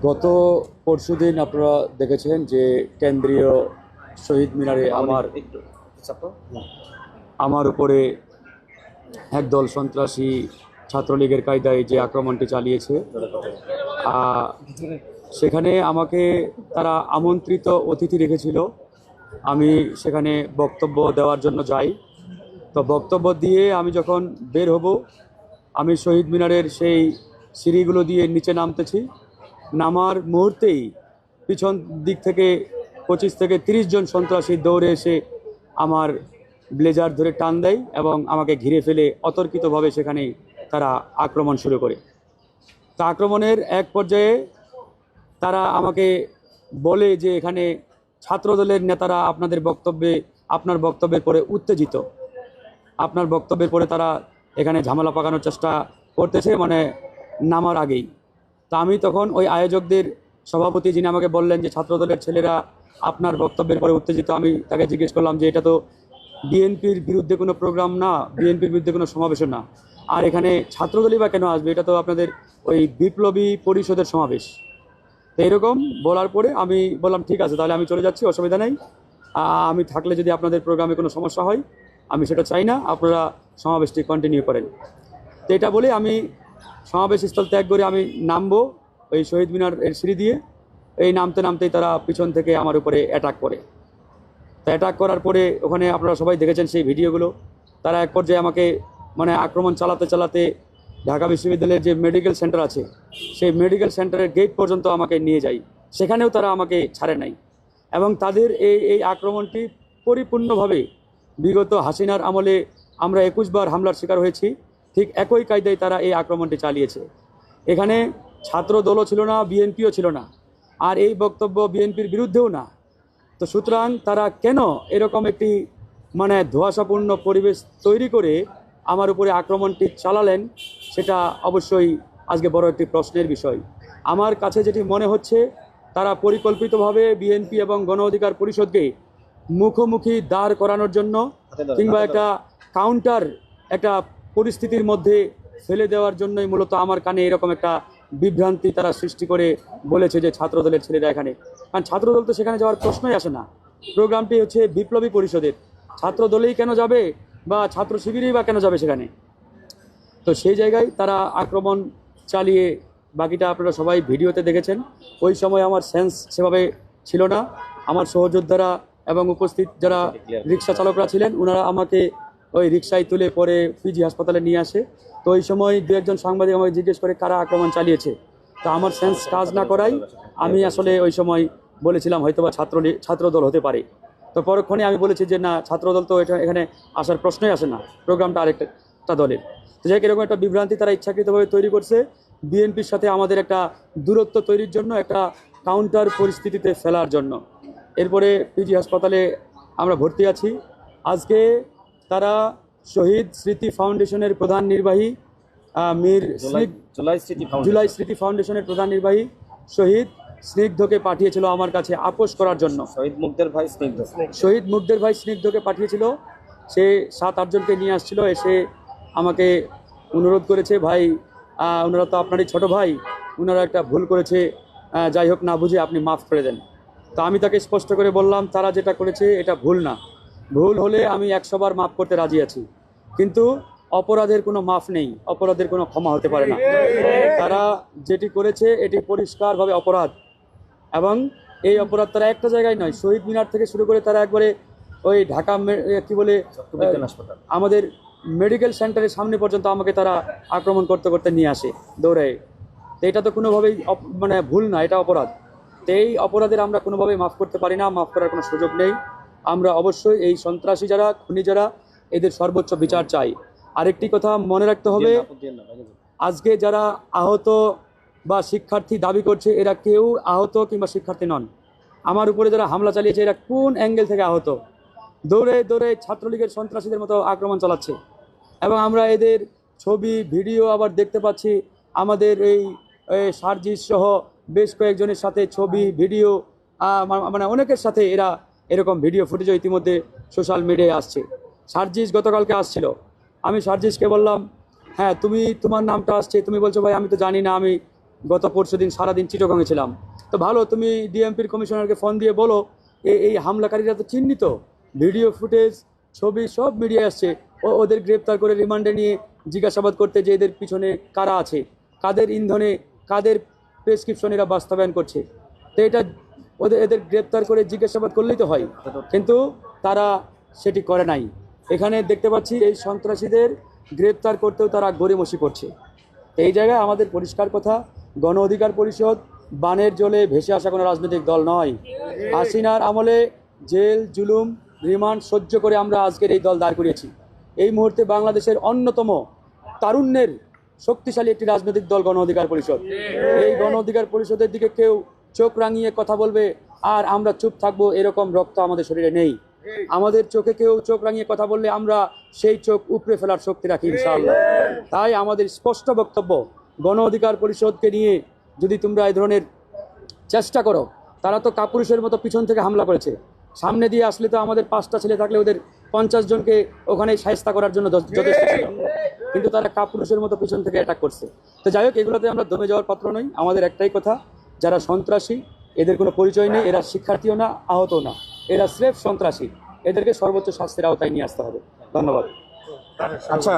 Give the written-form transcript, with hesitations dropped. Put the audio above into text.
গত পরশুদিন আপনারা দেখেছেন যে কেন্দ্রীয় শহীদ মিনারে আমার উপরে একদল সন্ত্রাসী ছাত্রলীগের কায়দায় যে আক্রমণটি চালিয়েছে, সেখানে আমাকে তারা আমন্ত্রিত অতিথি রেখেছিল। আমি সেখানে বক্তব্য দেওয়ার জন্য যাই। তো বক্তব্য দিয়ে আমি যখন বের হব, আমি শহীদ মিনারের সেই সিঁড়িগুলো দিয়ে নিচে নামতেছি। নামার মুহূর্তেই পিছন দিক থেকে 25 থেকে 30 জন সন্ত্রাসী দৌড়ে এসে আমার ব্লেজার ধরে টান দেয় এবং আমাকে ঘিরে ফেলে অতর্কিতভাবে সেখানে তারা আক্রমণ শুরু করে। তা আক্রমণের এক পর্যায়ে তারা আমাকে বলে যে এখানে ছাত্রদলের নেতারা আপনার বক্তব্যের পরে উত্তেজিত, আপনার বক্তব্যের পরে তারা এখানে ঝামেলা পাকানোর চেষ্টা করতেছে, মানে নামার আগেই। তা আমি তখন ওই আয়োজকদের সভাপতি, যিনি আমাকে বললেন যে ছাত্রদলের ছেলেরা আপনার বক্তব্যের পরে উত্তেজিত, আমি তাকে জিজ্ঞেস করলাম যে এটা তো বিএনপির বিরুদ্ধে কোনো প্রোগ্রাম না, বিএনপির বিরুদ্ধে কোনো সমাবেশ না, আর এখানে ছাত্রদলই বা কেন আসবে, এটা তো আপনাদের ওই বিপ্লবী পরিষদের সমাবেশ। তো এরকম বলার পরে আমি বললাম ঠিক আছে, তাহলে আমি চলে যাচ্ছি, অসুবিধা নেই। আমি থাকলে যদি আপনাদের প্রোগ্রামে কোনো সমস্যা হয়, আমি সেটা চাই না, আপনারা সমাবেশটি কন্টিনিউ করেন। তো এটা বলে আমি সমাবেশ স্থল ত্যাগ করে আমি নামবো ওই শহীদ মিনার এর সিঁড়ি দিয়ে। এই নামতেই তারা পিছন থেকে আমার উপরে অ্যাটাক করে। তা অ্যাটাক করার পরে ওখানে আপনারা সবাই দেখেছেন সেই ভিডিওগুলো। তারা এক পর্যায়ে আমাকে মানে আক্রমণ চালাতে চালাতে ঢাকা বিশ্ববিদ্যালয়ের যে মেডিকেল সেন্টার আছে, সেই মেডিকেল সেন্টারের গেট পর্যন্ত আমাকে নিয়ে যায়। সেখানেও তারা আমাকে ছাড়ে নাই। এবং তাদের এই আক্রমণটি পরিপূর্ণভাবে বিগত হাসিনার আমলে আমরা 21 বার হামলার শিকার হয়েছি, ঠিক একই কায়দায় তারা এই আক্রমণটি চালিয়েছে। এখানে ছাত্র দলও ছিল না, বিএনপিও ছিল না, আর এই বক্তব্য বিএনপির বিরুদ্ধেও না। তো সুতরাং তারা কেন এরকম একটি মানে ধোঁয়াশাপূর্ণ পরিবেশ তৈরি করে আমার উপরে আক্রমণটি চালালেন, সেটা অবশ্যই আজকে বড় একটি প্রশ্নের বিষয়। আমার কাছে যেটি মনে হচ্ছে, তারা পরিকল্পিতভাবে বিএনপি এবং গণ অধিকার পরিষদকে মুখোমুখি দাঁড় করানোর জন্য কিংবা একটা পরিস্থিতির মধ্যে ফেলে দেওয়ার জন্যই মূলত আমার কানে এরকম একটা বিভ্রান্তি তারা সৃষ্টি করে বলেছে যে ছাত্রদলের ছেলেরা এখানে। কারণ ছাত্রদল তো সেখানে যাওয়ার প্রশ্নই আসে না। প্রোগ্রামটি হচ্ছে বিপ্লবী পরিষদের, ছাত্রদলেই কেন যাবে বা ছাত্র শিবিরেই বা কেন যাবে সেখানে? তো সেই জায়গায় তারা আক্রমণ চালিয়ে, বাকিটা আপনারা সবাই ভিডিওতে দেখেছেন। ওই সময় আমার সেন্স সেভাবে ছিল না। আমার সহযোদ্ধারা এবং উপস্থিত যারা রিক্সা চালকরা ছিলেন, ওনারা আমাকে ওই রিক্সায় তুলে পরে পিজি হাসপাতালে নিয়ে আসে। তো ওই সময় দু একজন সাংবাদিক আমাকে জিজ্ঞেস করে কারা আক্রমণ চালিয়েছে। তো আমার সেন্স কাজ না করাই আমি আসলে ওই সময় বলেছিলাম হয়তোবা ছাত্রদল হতে পারে। তো পরক্ষণে আমি বলেছি যে না, ছাত্রদল তো এখানে আসার প্রশ্নই আসে না, প্রোগ্রামটা আরেকটা দলের। তো যাই এরকম একটা বিভ্রান্তি তারা ইচ্ছাকৃতভাবে তৈরি করছে বিএনপির সাথে আমাদের একটা দূরত্ব তৈরির জন্য, একটা কাউন্টার পরিস্থিতিতে ফেলার জন্য। এরপরে পিজি হাসপাতালে আমরা ভর্তি আছি। আজকে তারা শহীদ স্মৃতি ফাউন্ডেশনের প্রধান নির্বাহী জুলাই স্মৃতি ফাউন্ডেশনের প্রধান নির্বাহী শহীদ স্নিগ্ধকে পাঠিয়েছিল আমার কাছে আপোষ করার জন্য। শহীদ মুগ্ধের ভাই স্নিগ্ধকে পাঠিয়েছিল। সে 7-8 জনকে নিয়ে আসছিল, এসে আমাকে অনুরোধ করেছে, ভাই ওনারা তো আপনারই ছোট ভাই, ওনারা একটা ভুল করেছে, যাই হোক না বুঝে আপনি মাফ করে দেন। তা আমি তাকে স্পষ্ট করে বললাম তারা যেটা করেছে এটা ভুল না, ভুল হলে আমি 100 বার মাফ করতে রাজি আছি, কিন্তু অপরাধের কোনো মাফ নেই, অপরাধের কোনো ক্ষমা হতে পারে না। তারা যেটি করেছে এটি পরিষ্কারভাবে অপরাধ, এবং এই অপরাধ তারা একটা জায়গায় নয়, শহীদ মিনার থেকে শুরু করে তারা একবারে ওই ঢাকা কি বলে আমাদের মেডিকেল সেন্টারের সামনে পর্যন্ত আমাকে তারা আক্রমণ করতে করতে নিয়ে আসে দৌড়ায়। তো এটা তো কোনোভাবেই মানে ভুল না, এটা অপরাধ। তো এই অপরাধের আমরা কোনোভাবেই মাফ করতে পারি না, মাফ করার কোনো সুযোগ নেই। আমরা অবশ্যই এই সন্ত্রাসী যারা, খুনি যারা, এদের সর্বোচ্চ বিচার চাই। আরেকটি কথা মনে রাখতে হবে, আজকে যারা আহত বা শিক্ষার্থী দাবি করছে, এরা কেউ আহত কিংবা শিক্ষার্থী নন। আমার উপরে যারা হামলা চালিয়েছে এরা কোন অ্যাঙ্গেল থেকে আহত, দৌড়ে দৌড়ে ছাত্রলীগের সন্ত্রাসীদের মতো আক্রমণ চালাচ্ছে। এবং আমরা এদের ছবি ভিডিও আবার দেখতে পাচ্ছি, আমাদের এই সার্জিস সহ বেশ কয়েকজনের সাথে ছবি ভিডিও, মানে অনেকের সাথে এরা এরকম ভিডিও ফুটেজও ইতিমধ্যে সোশ্যাল মিডিয়ায় আসছে। সার্জিস গতকালকে আসছিল, আমি সার্জিসকে বললাম হ্যাঁ তোমার নামটা আসছে, তুমি বলছো ভাই আমি তো জানি না, আমি গত পরশুদিন সারাদিন চিটাগংয়ে ছিলাম। তো ভালো, তুমি ডিএমপির কমিশনারকে ফোন দিয়ে বলো এই হামলাকারীরা তো চিহ্নিত, ভিডিও ফুটেজ ছবি সব মিডিয়ায় আসছে, ওদের গ্রেপ্তার করে রিমান্ডে নিয়ে জিজ্ঞাসাবাদ করতে যে এদের পিছনে কারা আছে, কাদের ইন্ধনে কাদের প্রেসক্রিপশন এরা বাস্তবায়ন করছে। তো এটা এদের গ্রেপ্তার করে জিজ্ঞাসাবাদ করলেই তো হয়, কিন্তু তারা সেটি করে নাই। এখানে দেখতে পাচ্ছি এই সন্ত্রাসীদের গ্রেপ্তার করতেও তারা গড়িমসি করছে। এই জায়গায় আমাদের পরিষ্কার কথা, গণ অধিকার পরিষদ বানের জলে ভেসে আসা কোনো রাজনৈতিক দল নয়। হাসিনার আমলে জেল জুলুম রিমান্ড সহ্য করে আমরা আজকের এই দল দাঁড় করিয়েছি। এই মুহূর্তে বাংলাদেশের অন্যতম তারুণ্যের শক্তিশালী একটি রাজনৈতিক দল গণ অধিকার পরিষদ। এই গণ অধিকার পরিষদের দিকে কেউ চোখ রাঙিয়ে কথা বলবে আর আমরা চুপ থাকবো, এরকম রক্ত আমাদের শরীরে নেই। আমাদের চোখে কেউ চোখ রাঙিয়ে কথা বললে আমরা সেই চোখ উপড়ে ফেলার শক্তি রাখি ইনশাআল্লাহ। তাই আমাদের স্পষ্ট বক্তব্য, গণ অধিকার পরিষদকে নিয়ে যদি তোমরা এই ধরনের চেষ্টা করো, তারা তো কাপুরুষের মতো পিছন থেকে হামলা করেছে, সামনে দিয়ে আসলে তো আমাদের 5টা ছেলে থাকলে ওদের 50 জনকে ওখানে শায়েস্তা করার জন্য যথেষ্ট ছিল, কিন্তু তারা কাপুরুষের মতো পিছন থেকে অ্যাটাক করছে। তো যাই হোক, এগুলোতে আমরা দমে যাওয়ার পাত্র নই। আমাদের একটাই কথা, যারা সন্ত্রাসী এদের কোনো পরিচয় নেই, এরা শিক্ষার্থীও না, আহতও না, এরা স্রেফ সন্ত্রাসী, এদেরকে সর্বোচ্চ শাস্তির আওতায় নিয়ে আসতে হবে। ধন্যবাদ। আচ্ছা,